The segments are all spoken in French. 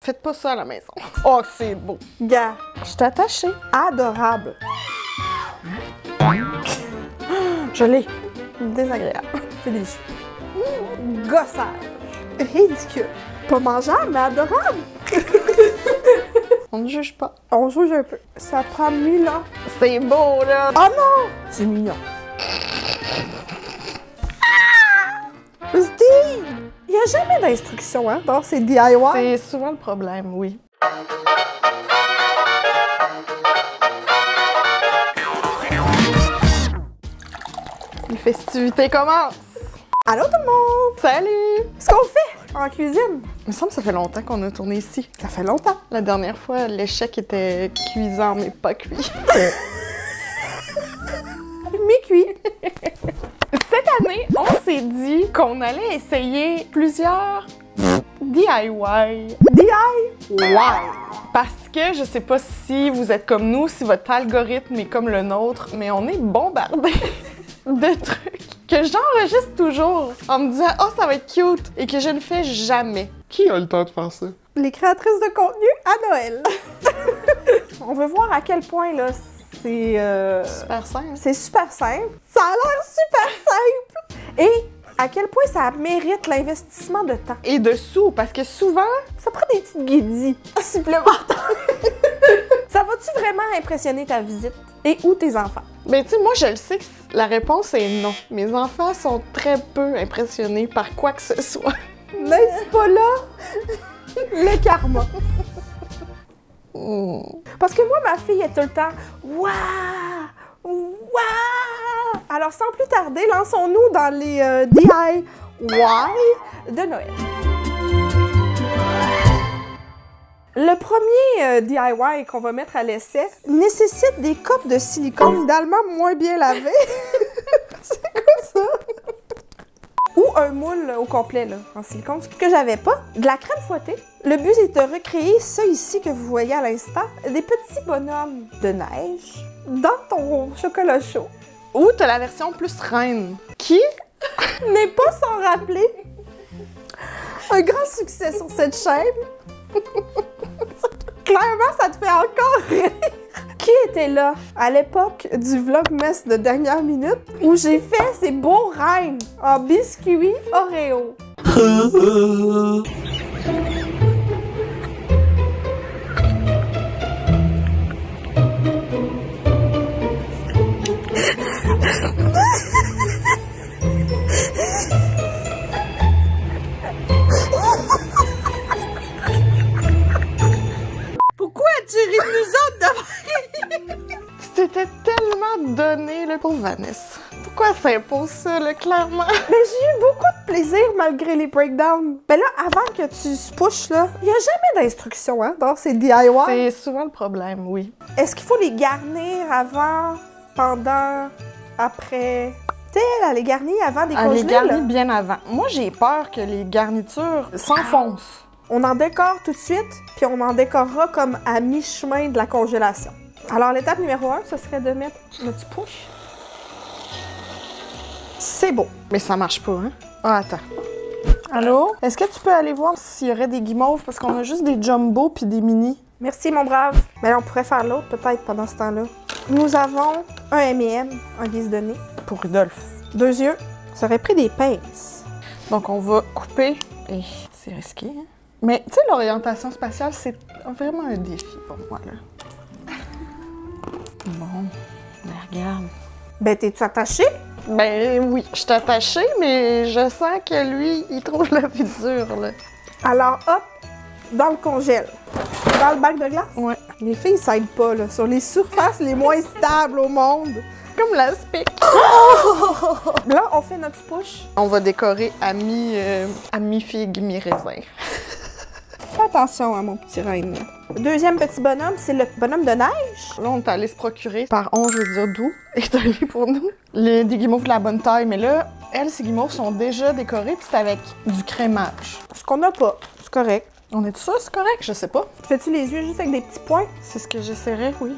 Faites pas ça à la maison. Oh, c'est beau. Gars, je suis attachée. Adorable. Je l'ai. Désagréable. C'est délicieux. Gossage. Ridicule. Pas mangeable, mais adorable. On ne juge pas. On juge un peu. Ça prend 1000 ans. C'est beau, là. Oh non! C'est mignon. Steve! Il n'y a jamais d'instruction, hein, dans ces DIY. C'est souvent le problème, oui. Les festivités commencent. Allô tout le monde! Salut! Ce qu'on fait en cuisine? Il me semble que ça fait longtemps qu'on a tourné ici. Ça fait longtemps. La dernière fois, l'échec était cuisant, mais pas cuit. Mi-cuit. Cette année, on s'est dit qu'on allait essayer plusieurs DIY. DIY. Parce que je sais pas si vous êtes comme nous, si votre algorithme est comme le nôtre, mais on est bombardé de trucs que j'enregistre toujours en me disant « Oh, ça va être cute » et que je ne fais jamais. Qui a le temps de faire ça? Les créatrices de contenu à Noël. On veut voir à quel point, là, c'est... Super simple. C'est super simple. Ça a l'air super simple. Et à quel point ça mérite l'investissement de temps. Et de sous, parce que souvent... Ça prend des petites guédis supplémentaires. Ça va-tu vraiment impressionner ta visite? Et ou tes enfants? Ben tu sais, moi je le sais que la réponse est non. Mes enfants sont très peu impressionnés par quoi que ce soit. N'est-ce pas là le karma? Parce que moi, ma fille est tout le temps « Waouh! Waouh! » Alors, sans plus tarder, lançons-nous dans les DIY de Noël. Le premier DIY qu'on va mettre à l'essai nécessite des copes de silicone, idéalement moins bien lavées. C'est quoi ça? Ou un moule au complet, là, en silicone, ce que j'avais pas. De la crème fouettée. Le but, c'est de recréer ça ici que vous voyez à l'instant. Des petits bonhommes de neige dans ton chocolat chaud. Ou t'as la version plus reine. Qui n'est pas sans rappeler un grand succès sur cette chaîne. Clairement, ça te fait encore rire. Qui était là à l'époque du Vlogmas de dernière minute où j'ai fait ces beaux rênes en biscuits Oreo? Pourquoi as-tu ri nous autres de... Tu t'étais tellement donné là, pour Vanessa. Pourquoi ça impose ça, là, clairement? Mais j'ai eu beaucoup de plaisir malgré les breakdowns. Ben là, avant que tu se pushes, là, il n'y a jamais d'instruction, hein, dans ces DIY. C'est souvent le problème, oui. Est-ce qu'il faut les garnir avant, pendant, après? Tu sais, elle les garnit avant des Elle les congelés, garnit là. bien avant. Moi, j'ai peur que les garnitures s'enfoncent. On en décore tout de suite, puis on en décorera comme à mi-chemin de la congélation. Alors, l'étape numéro 1, ce serait de mettre notre push. C'est beau. Mais ça marche pas, hein? Ah, attends. Allô? Est-ce que tu peux aller voir s'il y aurait des guimauves? Parce qu'on a juste des jumbo puis des mini. Merci, mon brave. Mais on pourrait faire l'autre, peut-être, pendant ce temps-là. Nous avons un M&M en guise de nez. Pour Rudolph. 2 yeux. Ça aurait pris des pinces. Donc, on va couper. Et c'est risqué, hein? Mais, tu sais, l'orientation spatiale, c'est vraiment un défi pour moi, là. Bon, mais regarde. Ben, t'es-tu attaché? Ben oui, je suis attachée, mais je sens que lui, il trouve la vie dure, là. Alors, hop, dans le congèle. Dans le bac de glace? Ouais. Les filles, ils s'aident pas, là, sur les surfaces les moins stables au monde. Comme l'aspic. Là, on fait notre push. On va décorer à mi-figue, mi-raisin. Fais attention à mon petit reine. Deuxième petit bonhomme, c'est le bonhomme de neige. Là, on est allé se procurer, par on, je veux dire d'où, est allé pour nous, des guimauves de la bonne taille. Mais là, elles, ces guimauves sont déjà décorées, puis c'est avec du crémage. Ce qu'on n'a pas, c'est correct. On est tout ça, c'est correct, je sais pas. Fais-tu les yeux juste avec des petits points? C'est ce que j'essaierais, oui.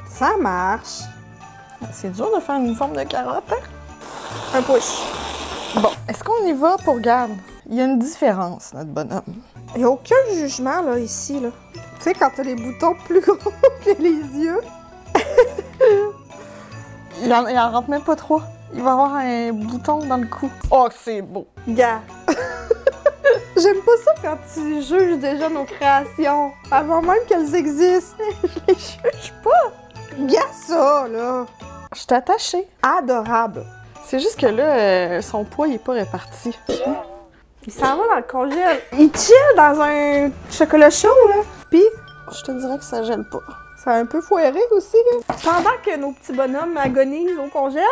Ça marche. C'est dur de faire une forme de carotte, hein? Un push. Bon, est-ce qu'on y va pour regarder? Il y a une différence, notre bonhomme. Il n'y a aucun jugement, là, ici, là. Tu sais, quand t'as les boutons plus gros que les yeux. Il en rentre même pas trop. Il va avoir un bouton dans le cou. Oh, c'est beau. Gars. J'aime pas ça quand tu juges déjà nos créations, avant même qu'elles existent. Je les juge pas. Gars, ça, là. Je suis attachée. Adorable. C'est juste que là, son poids, il est pas réparti. Il s'en va dans le congèle. Il chill dans un chocolat chaud, là. Puis, Je te dirais que ça gèle pas. c'est un peu foiré aussi, là. Pendant que nos petits bonhommes agonisent au congèle,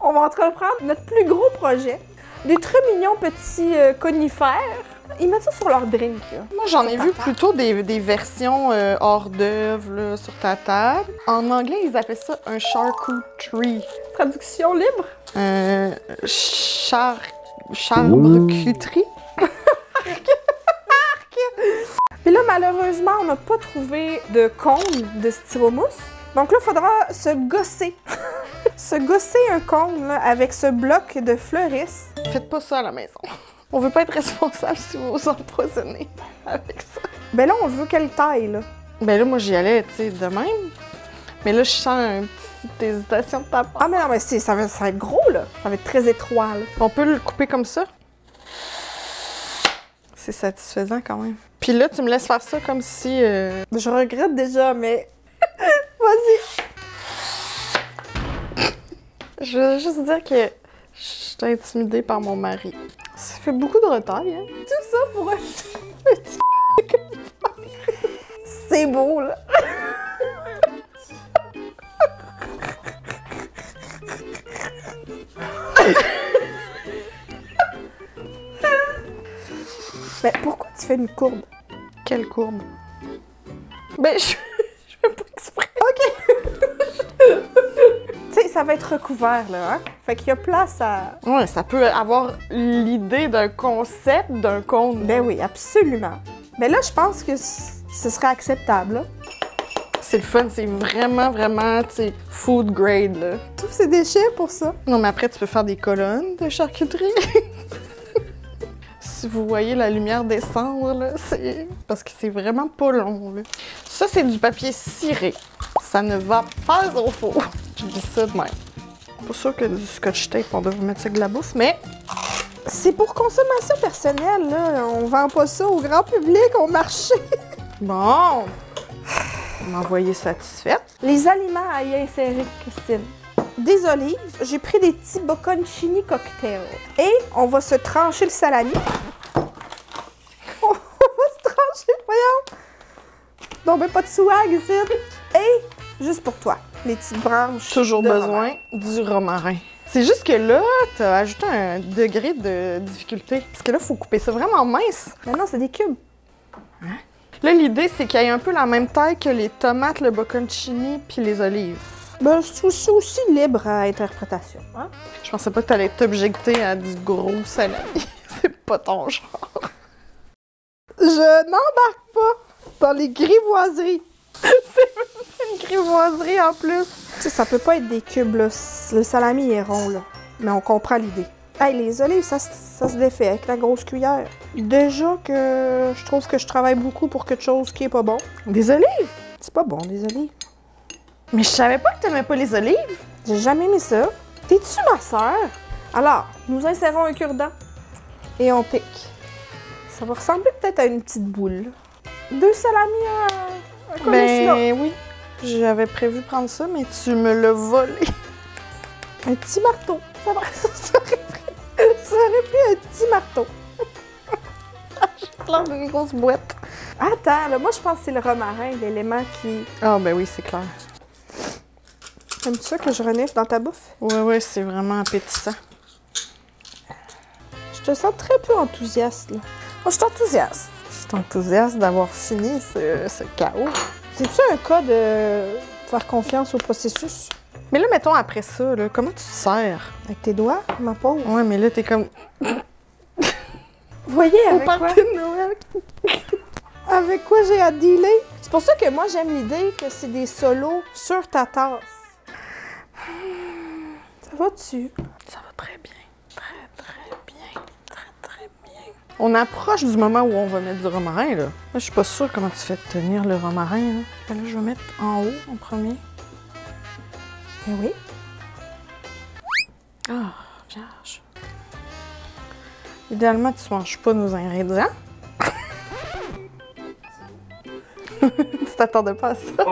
on va entreprendre notre plus gros projet. Des très mignons petits conifères. Ils mettent ça sur leur drink, là. Moi, j'en ai Sur vu ta plutôt des versions hors d'œuvre là, sur ta table. En anglais, ils appellent ça un charcuterie. Traduction libre. Charcuterie? Puis là, malheureusement, on n'a pas trouvé de cône de styromousse. Donc là, il faudra se gosser. Se gosser un cône là, avec ce bloc de fleuriste. Faites pas ça à la maison. On veut pas être responsable si vous vous empoisonnez avec ça. Ben là, on veut quelle taille, là? Ben là, moi, j'y allais, tu sais, de même. Mais là, je sens une petite hésitation de ta part. Ah, mais non, mais ça va être gros, là. Ça va être très étroit, là. On peut le couper comme ça. C'est satisfaisant quand même. Puis là, tu me laisses faire ça comme si... Je regrette déjà, mais... Vas-y. Je veux juste dire que je suis intimidée par mon mari. Ça fait beaucoup de retaille, hein? Tout ça pour un petit... C'est beau, là. Mais pourquoi tu fais une courbe? Quelle courbe? Ben, je fais pas exprès. Tu sais, ça va être recouvert, là, hein? Fait qu'il y a place à... Ouais, ça peut avoir l'idée d'un concept d'un cône. Ben oui, absolument. Mais là, je pense que ce serait acceptable, là. C'est le fun, c'est vraiment, vraiment, tu sais, food grade, là. Tous ces déchets pour ça. Non, mais après, tu peux faire des colonnes de charcuterie. Si vous voyez la lumière descendre, là, c'est... Parce que c'est vraiment pas long, là. Ça, c'est du papier ciré. Ça ne va pas au four. Je dis ça de même. Pas sûr que du scotch tape, on devrait mettre ça avec de la bouffe, mais... C'est pour consommation personnelle, là. On vend pas ça au grand public, au marché. Bon! Vous m'envoyez satisfaite. Les aliments à y insérer, Christine. Des olives. J'ai pris des petits bocconcini cocktail. Et on va se trancher le salami. On va se trancher, voyons. Non, ben pas de swag ici. Et, juste pour toi, les petites branches. Toujours de besoin romarin. du romarin. C'est juste que là, t'as ajouté un degré de difficulté. Parce que là, faut couper ça vraiment mince. Mais non, c'est des cubes. Là, l'idée, c'est qu'il y ait un peu la même taille que les tomates, le bocconcini puis les olives. Ben, c'est aussi libre à interprétation. Hein? Je pensais pas que t'allais t'objecter à du gros salami. C'est pas ton genre. Je n'embarque pas dans les grivoiseries. C'est une grivoiserie en plus. Tu sais, ça peut pas être des cubes, là. Le salami est rond, là. Mais on comprend l'idée. Hey, les olives, ça se défait avec la grosse cuillère. Déjà que je trouve que je travaille beaucoup pour quelque chose qui est pas bon. Des olives? C'est pas bon, les olives. Mais je savais pas que t'aimais pas les olives. J'ai jamais mis ça. T'es-tu ma sœur? Alors, nous insérons un cure-dent et on pique. Ça va ressembler peut-être à une petite boule. 2 salamis à coller là. Ben oui. J'avais prévu prendre ça, mais tu me l'as volé. Un petit marteau. Ça aurait pris un petit marteau. J'ai l'air d'une grosse boîte. Attends, là, moi je pense que c'est le romarin, l'élément qui... Ah ben oui, c'est clair. Aimes-tu ça que je renifle dans ta bouffe? Ouais, c'est vraiment appétissant. Je te sens très peu enthousiaste, là. Moi, je suis enthousiaste. Je suis enthousiaste d'avoir fini ce chaos. C'est-tu un cas de faire confiance au processus? Mais là, mettons après ça, là, comment tu te sers? Avec tes doigts, ma pauvre? Ouais, mais là, t'es comme... Vous voyez Au avec quoi? party de Noël. Avec quoi j'ai à dealer? C'est pour ça que moi, j'aime l'idée que c'est des solos sur ta tasse. Ça va-tu? Ça va très bien. Très bien. Très bien. On approche du moment où on va mettre du romarin, là. Là, je suis pas sûre comment tu fais tenir le romarin, là. Là, je vais mettre en haut, en premier. Eh oui. Ah, vierge. Idéalement, tu ne manges pas nos ingrédients. Tu t'attendais pas à ça?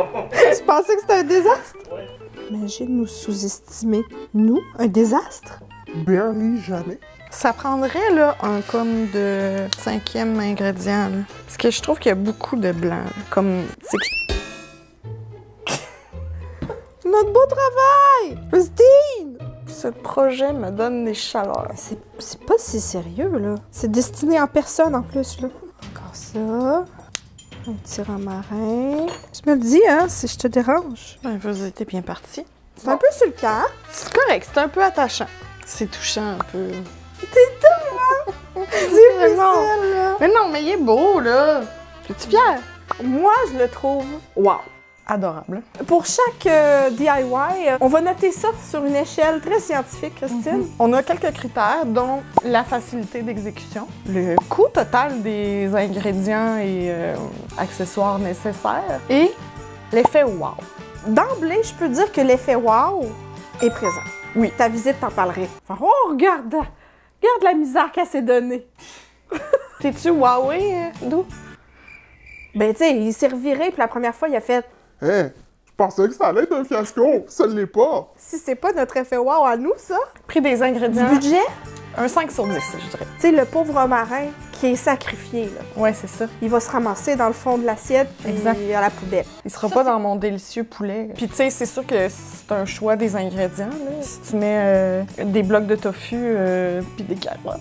Tu pensais que c'était un désastre? Ouais. Imagine nous sous-estimer. Nous, un désastre? Barely jamais. Ça prendrait, là, un comme de 5e ingrédient, là. Parce que je trouve qu'il y a beaucoup de blanc, là. Comme, tu sais... Notre beau travail! Christine! Ce projet me donne des chaleurs. C'est pas si sérieux, là. C'est destiné en personne, en plus, là. Encore ça. Un petit romarin. Tu me le dis, hein, si je te dérange. Ben, vas-y, t'es bien parti. C'est un peu sur le cœur. C'est correct, c'est un peu attachant. C'est touchant, un peu. T'es tout, hein? Difficile, là. Mais non, mais il est beau, là. Es-tu fière? Moi, je le trouve wow. Adorable. Pour chaque DIY, on va noter ça sur une échelle très scientifique, Christine. On a quelques critères, dont la facilité d'exécution, le coût total des ingrédients et accessoires nécessaires et l'effet wow. D'emblée, je peux dire que l'effet wow est présent. Oui. Ta visite t'en parlerait. Enfin, oh, regarde la misère qu'elle s'est donnée. T'es-tu wowé, d'où? Ben, tu sais, il s'est reviré, puis la première fois, il a fait... Hé, je pensais que ça allait être un fiasco. Ça ne l'est pas. Si c'est pas notre effet wow à nous, ça. Prix des ingrédients. Du budget? Un 5 sur 10, je dirais. Tu sais, le pauvre romarin qui est sacrifié, là. Ouais, c'est ça. Il va se ramasser dans le fond de l'assiette et à la poubelle. Il sera pas dans mon délicieux poulet. Puis tu sais, c'est sûr que c'est un choix des ingrédients, là. Si tu mets des blocs de tofu puis des carottes,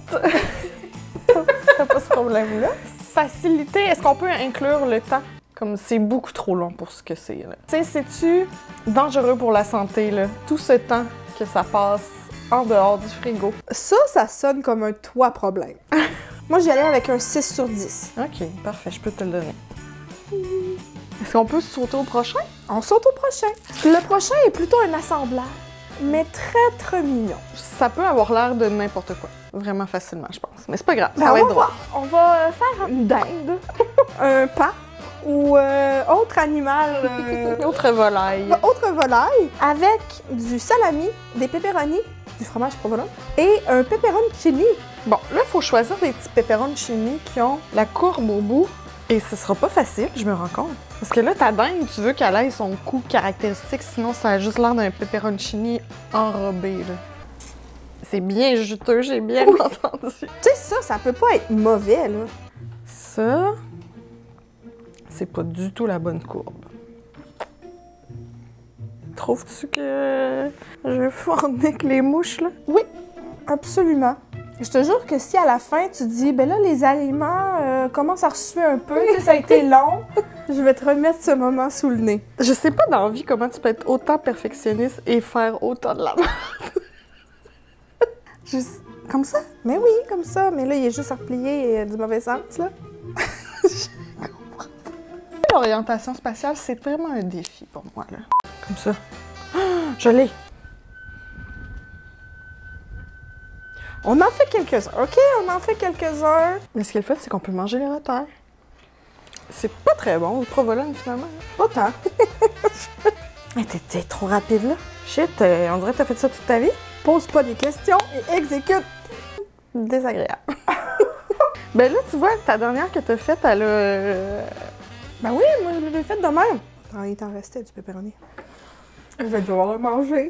t'as pas ce problème-là. Facilité, est-ce qu'on peut inclure le temps? Comme c'est beaucoup trop long pour ce que c'est, là. Tu sais, c'est-tu dangereux pour la santé, là? Tout ce temps que ça passe en dehors du frigo. Ça sonne comme un toi problème. Moi, j'y allais avec un 6 sur 10. OK, parfait, je peux te le donner. Est-ce qu'on peut sauter au prochain? On saute au prochain. Le prochain est plutôt un assemblage, mais très mignon. Ça peut avoir l'air de n'importe quoi. Vraiment facilement, je pense. Mais c'est pas grave, Ben, ça va on être va drôle. voir. On va faire une dinde, un pain ou autre animal, Autre volaille. autre volaille, avec du salami, des pepperonis, du fromage provolone et un pepperoncini. Bon, là, il faut choisir des petits pepperoncini qui ont la courbe au bout. Et ce sera pas facile, je me rends compte. Parce que là, ta dinde, tu veux qu'elle ait son coup caractéristique, sinon ça a juste l'air d'un pepperoncini enrobé, là. C'est bien juteux, j'ai bien entendu. Tu sais, ça peut pas être mauvais, là. Ça, c'est pas du tout la bonne courbe. Trouves-tu que je fornique les mouches, là? Oui, absolument. Je te jure que si à la fin tu dis, ben là, les aliments commencent à ressuer un peu, tu sais, ça a été long, je vais te remettre ce moment sous le nez. Je sais pas dans la vie comment tu peux être autant perfectionniste et faire autant de la merde. Juste comme ça? Mais oui, comme ça. Mais là, il est juste replié du mauvais sens, là. Je comprends pas. L'orientation spatiale, c'est vraiment un défi pour moi, là. Comme ça. Ah, je l'ai. On en fait quelques-uns, OK? On en fait quelques-uns. Mais ce qui est le fait, c'est qu'on peut manger les retails. C'est pas très bon, le provolone, finalement. Pas tant. Hey, t'es trop rapide, là. Shit, on dirait que t'as fait ça toute ta vie. Pose pas des questions et exécute. Désagréable. Ben là, tu vois, ta dernière que t'as faite, elle a... Ben oui, moi, je l'ai fait de même. Ah, il t'en restait du pepperoni. Je vais devoir le manger.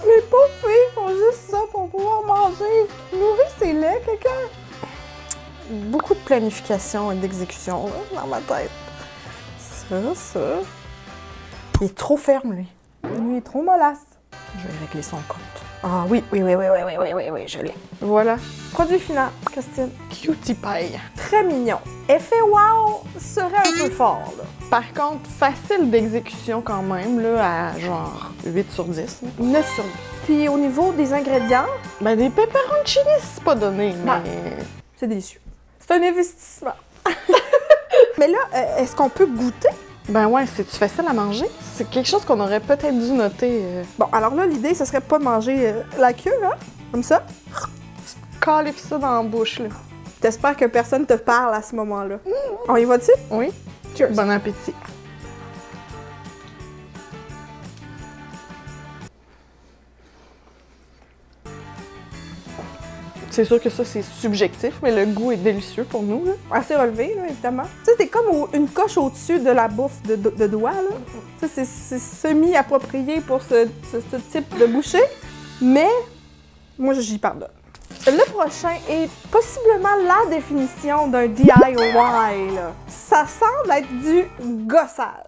Les pauvres filles font juste ça pour pouvoir manger. Nourrissez-les, quelqu'un. Beaucoup de planification et d'exécution, là, dans ma tête. Ça... Il est trop ferme, lui. Lui est trop mollasse. Je vais régler son compte. Ah oui, je l'ai. Voilà. Produit final, Christine. Cutie pie. Très mignon. Effet wow serait un peu fort, là. Par contre, facile d'exécution quand même, là, à genre 8 sur 10. Là. 9 sur 10. Puis au niveau des ingrédients, Ben des pepperoncini, c'est pas donné, mais... c'est délicieux. C'est un investissement. Mais là, est-ce qu'on peut goûter? Ben ouais, c'est-tu facile à manger? C'est quelque chose qu'on aurait peut-être dû noter. Bon, alors là, l'idée, ce serait pas de manger la queue, hein? Comme ça. Calif ça dans la bouche, là. T'espères que personne te parle à ce moment-là. On y va-tu? Oui? Cheers. Bon appétit. C'est sûr que ça, c'est subjectif, mais le goût est délicieux pour nous, là. Assez relevé, là, évidemment. Tu sais, c'est comme une coche au-dessus de la bouffe de doigts, là. Tu sais, c'est semi-approprié pour ce type de bouchée, mais moi, j'y pardonne. Le prochain est possiblement la définition d'un DIY, là. Ça semble être du gossage.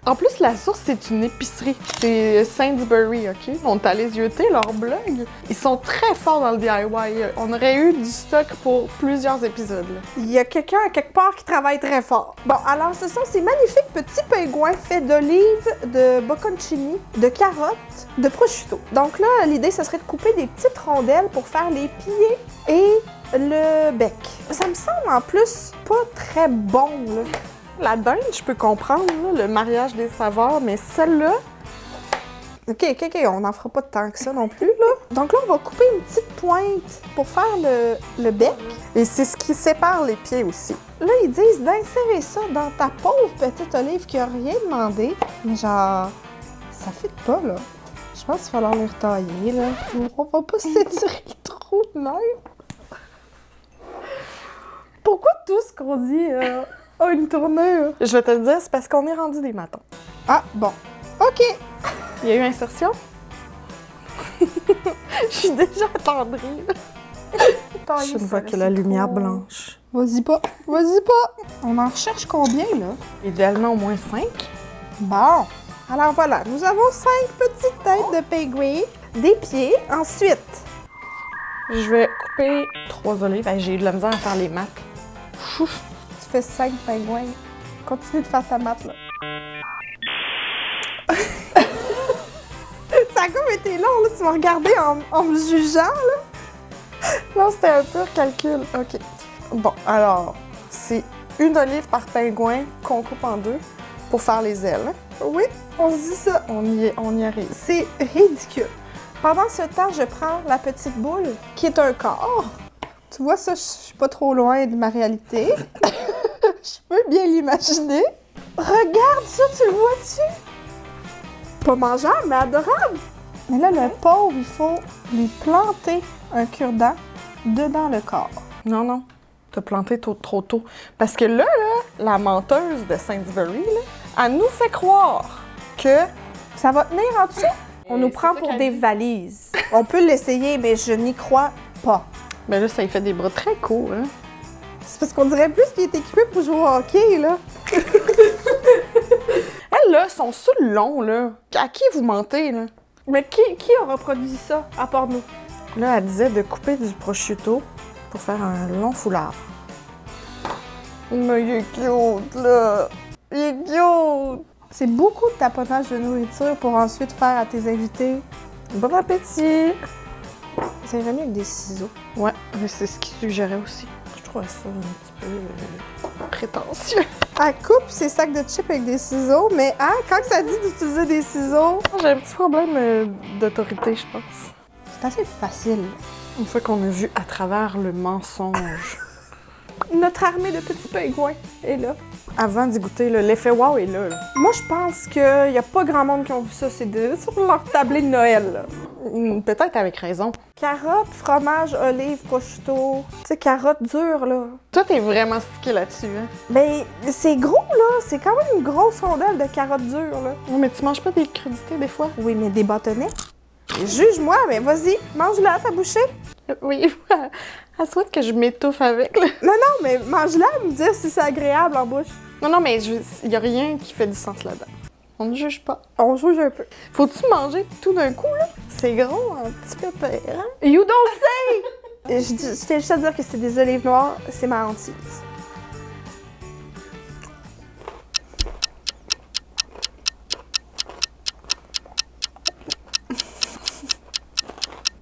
En plus, la source, c'est une épicerie. C'est Sainsbury, OK? On est allé zioter leur blog. Ils sont très forts dans le DIY. On aurait eu du stock pour plusieurs épisodes, là. Il y a quelqu'un à quelque part qui travaille très fort. Bon, alors ce sont ces magnifiques petits pingouins faits d'olives, de bocconcini, de carottes, de prosciutto. Donc là, l'idée, ce serait de couper des petites rondelles pour faire les pieds et le bec. Ça me semble en plus pas très bon, là. La dinde, je peux comprendre, là, le mariage des saveurs, mais celle-là... OK, on n'en fera pas tant que ça non plus, là. Donc là, on va couper une petite pointe pour faire le bec. Et c'est ce qui sépare les pieds aussi. Là, ils disent d'insérer ça dans ta pauvre petite olive qui a rien demandé. Mais genre, ça fit pas, là. Je pense qu'il va falloir les retailler, là. On va pas s'étirer le trou de nerfs. Pourquoi tout ce qu'on dit a une tournure? Je vais te le dire, c'est parce qu'on est rendu des matons. Ah, bon. OK. Il y a eu insertion? Je suis déjà attendrie. Je ne vois que la lumière blanche. Vas-y pas. Vas-y pas. On en recherche combien, là? Idéalement, au moins 5. Bon. Alors voilà, nous avons 5 petites têtes de pingouins, des pieds. Ensuite, Je vais couper 3 olives. J'ai eu de la misère à faire les maths. chouf, tu fais 5 pingouins. Continue de faire ta maths, là. Ça a comme été long, là. Tu m'as regardé en me jugeant, là. Non, c'était un pur calcul. OK. Bon, alors, c'est une olive par pingouin qu'on coupe en 2 pour faire les ailes. Oui, on se dit ça. On y arrive. C'est ridicule. Pendant ce temps, je prends la petite boule, qui est un corps. Tu vois, ça, je suis pas trop loin de ma réalité. Je peux bien l'imaginer. Regarde ça, tu le vois-tu? Pas mangeable, mais adorable. Mais là, le pauvre, il faut lui planter un cure-dent dedans le corps. Non, non. T'as planté trop tôt. Parce que là, la menteuse de Sainsbury, là, elle nous fait croire que... Ça va tenir en dessous? On nous prend pour des valises. On peut l'essayer, mais je n'y crois pas. Mais là, ça lui fait des bras très courts, hein. C'est parce qu'on dirait plus qu'il est équipé pour jouer au hockey, là. Elles, là, sont sous le long, là. À qui vous mentez, là? Mais qui aura produit ça, à part nous? Là, elle disait de couper du prosciutto pour faire un long foulard. Mais il est cute, là! Il est cute! C'est beaucoup de taponnage de nourriture pour ensuite faire à tes invités. Bon appétit! Ça irait mieux avec des ciseaux. Ouais, mais c'est ce qu'il suggérait aussi. Je trouve ça un petit peu prétentieux. Elle coupe ses sacs de chips avec des ciseaux, mais hein, quand ça dit d'utiliser des ciseaux... J'ai un petit problème d'autorité, je pense. C'est assez facile. Une fois qu'on a vu à travers le mensonge. Notre armée de petits pingouins est là. Avant d'y goûter, l'effet wow est là. Moi, je pense qu'il n'y a pas grand monde qui ont vu ça. C'est sur leur tablé de Noël, là. Peut-être avec raison. Carottes, fromage, olive, prosciutto. Tu sais, carottes dures, là. Toi, t'es vraiment stické là-dessus, hein? Ben, c'est gros, là. C'est quand même une grosse rondelle de carottes dures, là. Oui, mais tu manges pas des crudités, des fois? Oui, mais des bâtonnets. Juge-moi, mais vas-y, mange-la, ta bouchée. Oui, elle souhaite que je m'étouffe avec, là. Non, mais mange-la, me dire si c'est agréable en bouche. Non, mais il y a rien qui fait du sens là-dedans. On ne juge pas. On juge un peu. Faut-tu manger tout d'un coup, là? C'est gros, un petit peu pire, hein? You don't say! Je tiens juste à dire que c'est des olives noires, c'est ma hantise.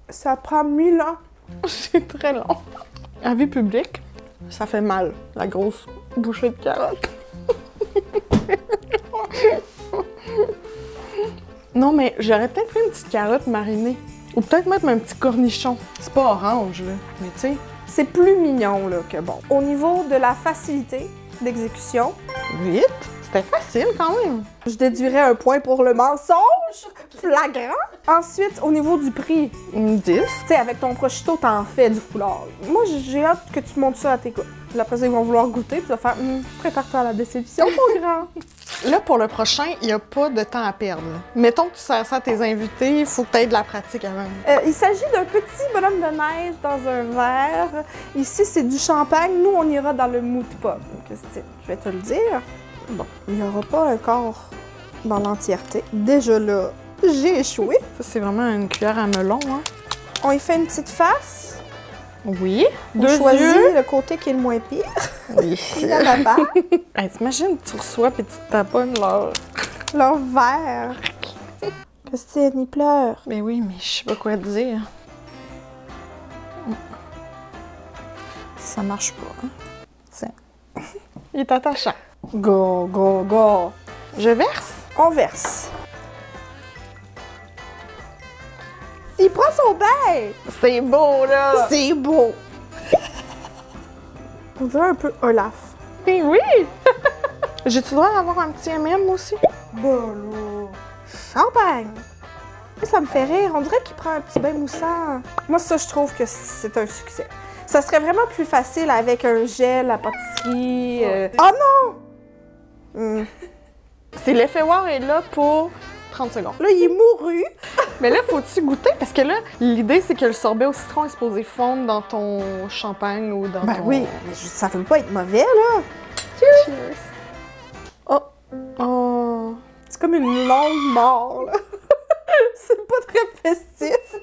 Ça prend 1000 ans. C'est très long. À vue publique, ça fait mal, la grosse bouchée de carottes. Non, mais j'aurais peut-être pris une petite carotte marinée. Ou peut-être mettre un petit cornichon. C'est pas orange, là. Mais tu sais. C'est plus mignon, là, que bon. Au niveau de la facilité d'exécution, 8? C'était facile quand même. je déduirais un point pour le mensonge flagrant. Ensuite, au niveau du prix, 10. tu sais, avec ton prosciutto, t'en fais du foulard. Moi, j'ai hâte que tu montes ça à tes gars. Puis après ça, ils vont vouloir goûter, puis tu vas faire prépare-toi à la déception, mon grand. Là, pour le prochain, il n'y a pas de temps à perdre. Là. Mettons que tu sers ça à tes invités, il faut que tu aies de la pratique avant. Il s'agit d'un petit bonhomme de neige dans un verre. Ici, c'est du champagne. Nous, on ira dans le mood pop, Christine. Je vais te le dire. Bon, il n'y aura pas un corps dans l'entièreté. Déjà là, j'ai échoué. Ça, c'est vraiment une cuillère à melon, hein? On y fait une petite face. Oui. On Deux choisit yeux. le côté qui est le moins pire. Oui. Il y a la barre. Hey, t'imagines, tu reçois puis tu te taponnes Leur verre. Christine, il pleure. Mais oui, mais je sais pas quoi te dire. Ça marche pas, hein? Tiens. Il est attachant. Go, go, go. Je verse? On verse. Il prend son bain. C'est beau, là! C'est beau. On dirait un peu Olaf. Mais oui! J'ai-tu le droit d'avoir un petit M&M aussi? Bon, champagne. Ça me fait rire. On dirait qu'il prend un petit bain moussant. Moi, ça, je trouve que c'est un succès. Ça serait vraiment plus facile avec un gel à pâtisserie. Oh non! C'est l'effet wow est là pour 30 secondes. Là, il est mouru. Mais là, faut-tu goûter? Parce que là, l'idée, c'est que le sorbet au citron est supposé fondre dans ton champagne ou dans Ben ton... oui, mais ça ne peut pas être mauvais, là. Cheers! Oh! Oh! C'est comme une longue mort, là. C'est pas très festif.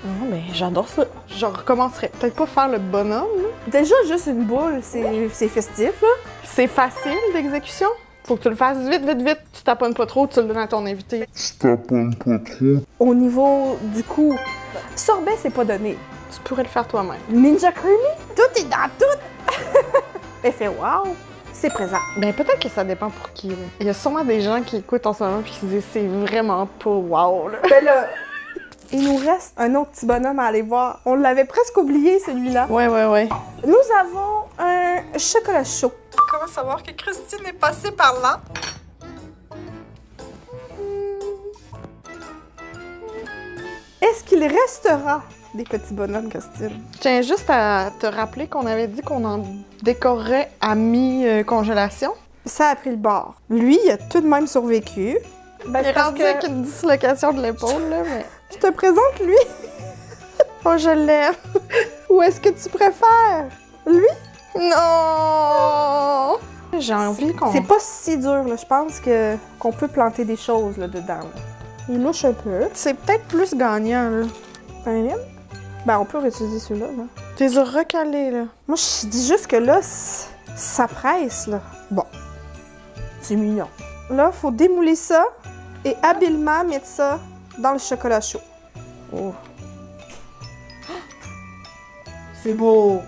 Non, mais j'adore ça. Je recommencerai. Peut-être pas faire le bonhomme, là. Déjà, juste une boule, c'est festif, là. C'est facile d'exécution. Faut que tu le fasses vite, vite, vite. Tu taponnes pas trop, tu le donnes à ton invité. Tu taponnes pas trop. Au niveau du coup, sorbet, c'est pas donné. Tu pourrais le faire toi-même. Ninja Creamy, tout est dans tout. Effet wow, c'est présent. Ben peut-être que ça dépend pour qui, là. Il y a sûrement des gens qui écoutent en ce moment et qui se disent c'est vraiment pas wow, là. Ben là, il nous reste un autre petit bonhomme à aller voir. On l'avait presque oublié, celui-là. Ouais. Nous avons un chocolat chaud. Comment savoir que Christine est passée par là? Est-ce qu'il restera des petits bonhommes, Christine? Je tiens juste à te rappeler qu'on avait dit qu'on en décorerait à mi-congélation. Ça a pris le bord. Lui, il a tout de même survécu. Ben, Il est rendu avec une dislocation de l'épaule, là, mais... Je te présente lui. Oh, je l'aime! Ou est-ce que tu préfères lui? Non! J'ai envie qu'on... C'est pas si dur, là. Je pense qu'on peut planter des choses là, dedans. Là. Il louche un peu. C'est peut-être plus gagnant, là. Un lime? Ben, on peut réutiliser celui-là. Là. T'es recalé, là. Moi, je dis juste que là, ça presse, là. Bon. C'est mignon. Là, faut démouler ça et habilement mettre ça dans le chocolat chaud. Oh. C'est beau!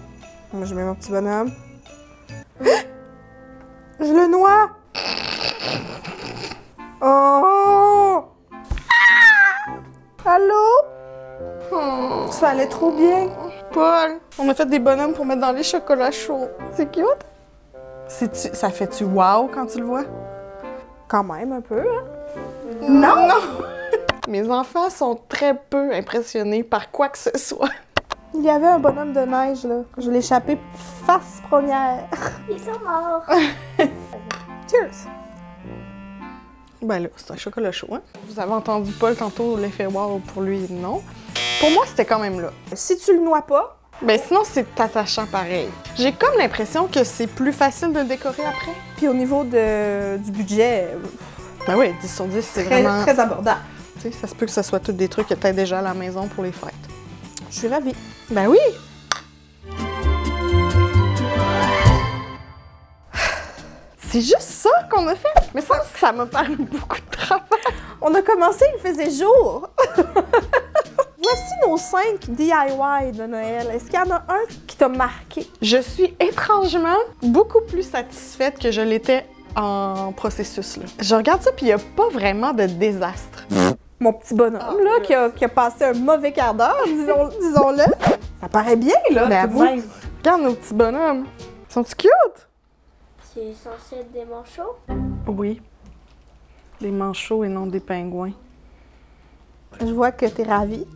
Moi, je mets mon petit bonhomme. Je le noie! Oh! Allô? Ça allait trop bien. Paul, on a fait des bonhommes pour mettre dans les chocolats chauds. C'est cute. Ça fait-tu wow quand tu le vois? Quand même, un peu, hein? Non! Mes enfants sont très peu impressionnés par quoi que ce soit. Il y avait un bonhomme de neige, là. Je l'ai échappé face première. Ils sont morts. Cheers! Ben là, c'est un chocolat chaud, hein? Vous avez entendu Paul tantôt, l'effet wow pour lui, non. Pour moi, c'était quand même là. Si tu le noies pas, Ben sinon, c'est attachant pareil. J'ai comme l'impression que c'est plus facile de le décorer après. puis au niveau du budget, Ben oui, 10 sur 10, c'est très, vraiment... très abordable. Tu sais, ça se peut que ce soit tous des trucs que t'as déjà à la maison pour les fêtes. Je suis ravie. Ben oui! C'est juste ça qu'on a fait? Mais ça m'a paru beaucoup de travail. On a commencé, il faisait jour. Voici nos 5 DIY de Noël. Est-ce qu'il y en a un qui t'a marqué? Je suis étrangement beaucoup plus satisfaite que je l'étais en processus. Là. Je regarde ça, puis il n'y a pas vraiment de désastre. Mon petit bonhomme, là, qui a passé un mauvais quart d'heure, disons-le. Ça paraît bien, là, Ben, tout de vous, même. regarde nos petits bonhommes. Sont-ils cute? C'est censé être des manchots? Oui. Des manchots et non des pingouins. Je vois que t'es ravie.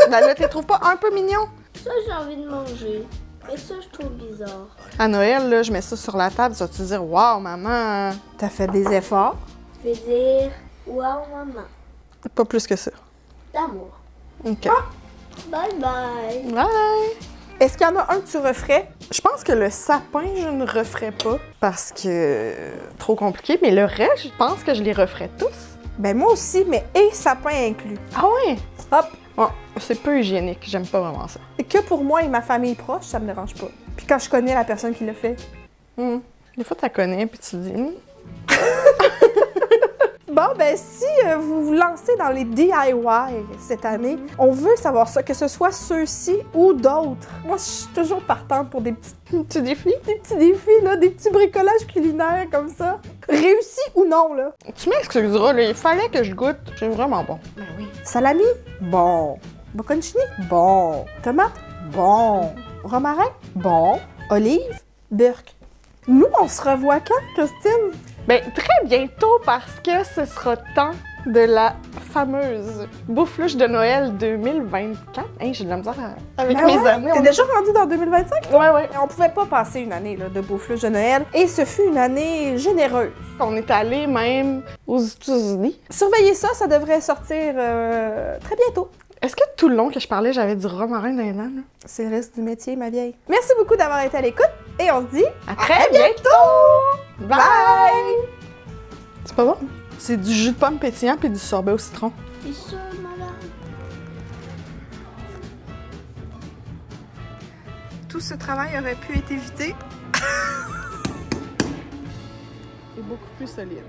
Ben là, tu les trouves pas un peu mignons? Ça, j'ai envie de manger. Et ça, je trouve bizarre. À Noël, là, je mets ça sur la table, tu vas te dire « Wow, maman! T'as fait des efforts. Je vais dire, wow, maman. » Pas plus que ça. D'amour. OK. Bye bye. Bye! Est-ce qu'il y en a un que tu referais? Je pense que le sapin, je ne referais pas parce que trop compliqué, mais le reste, je pense que je les referais tous. Ben moi aussi, mais et sapin inclus. Ah ouais? Hop! Ouais, c'est peu hygiénique, j'aime pas vraiment ça. Que pour moi et ma famille proche, ça me dérange pas. Puis quand je connais la personne qui le fait. Des fois, tu la connais, puis tu te dis Bon, ben si vous vous lancez dans les DIY cette année, on veut savoir ça, que ce soit ceux-ci ou d'autres. Moi, je suis toujours partante pour des Tu défies? petits défis, là, des petits bricolages culinaires comme ça. Réussis ou non, là. Tu m'excuseras, là, il fallait que je goûte. C'est vraiment bon. Ben oui. Salami? Bon. Bocconcini? Bon. Tomate? Bon. Romarin? Bon. Olive? Burk. Nous, on se revoit quand, Christine? Ben, très bientôt parce que ce sera temps de la fameuse bouffe-louche de Noël 2024. Hey, j'ai de la misère avec Ben mes ouais, années. T'es déjà rendu dans 2025? Ouais. On pouvait pas passer une année là, de bouffe-louche de Noël et ce fut une année généreuse. On est allé même aux États-Unis. Surveillez ça, ça devrait sortir très bientôt. Est-ce que tout le long que je parlais, j'avais du romarin dans les dents, là? C'est le risque du métier, ma vieille. Merci beaucoup d'avoir été à l'écoute et on se dit À très bientôt! Bye! C'est pas bon? C'est du jus de pomme pétillant puis du sorbet au citron. C'est sûr, madame? tout ce travail aurait pu être évité. Et beaucoup plus solide.